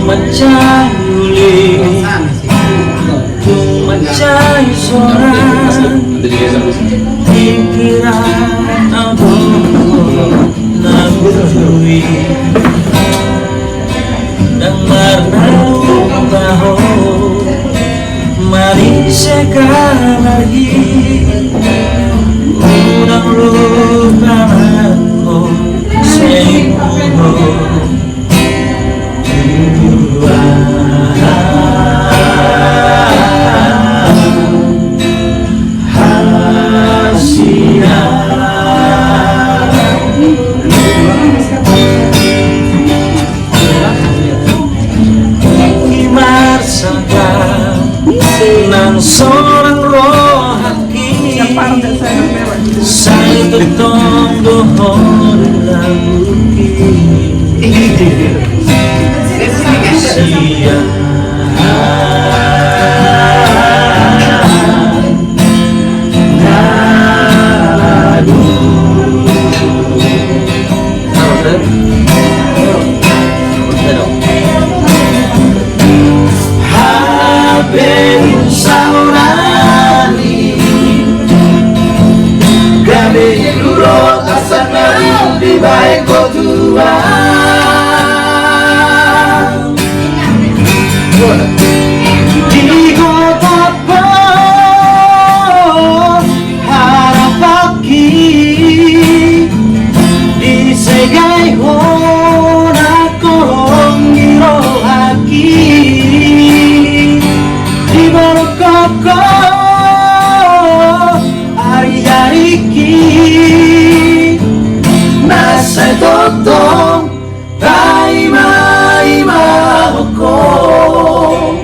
Macayuli macay soran pikiran aku nagutui dan marnau tahu mari sekali lagi udang lupa aku seimbang nang seorang rohani saya tetong dohor labuki sia baik kau Tuhan di kota harap pagi di segai hona kolong giro haki di barokoko hari-hari saya totong taima hukum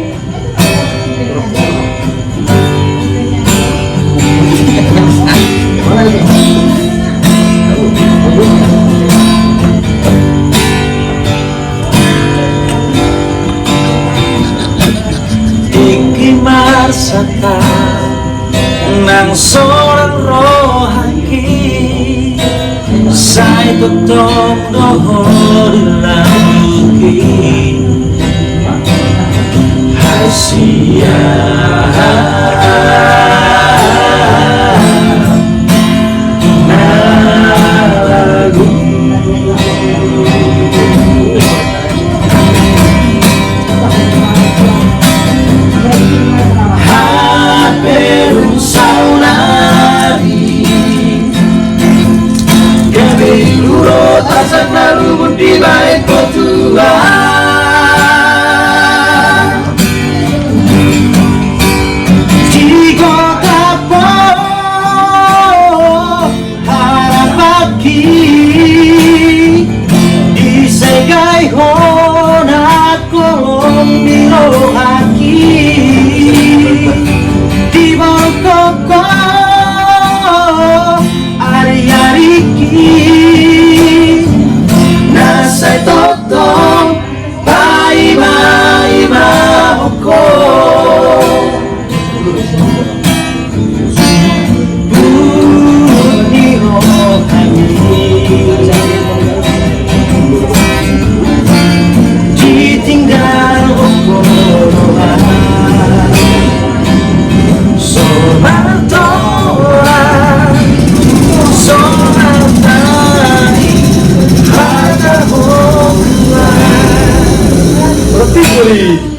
iki marsaka nang seorang rohani saya tetap dohor lagi hasia lagu haperu saunari Luro tasan lalu di baik kau Tuhan di kota harap pagi di segai hona kolong biro haki di bawah hari-hari saya totong taima hukum bunyi rohani ditinggal hukum sobat tolak sobat Berarti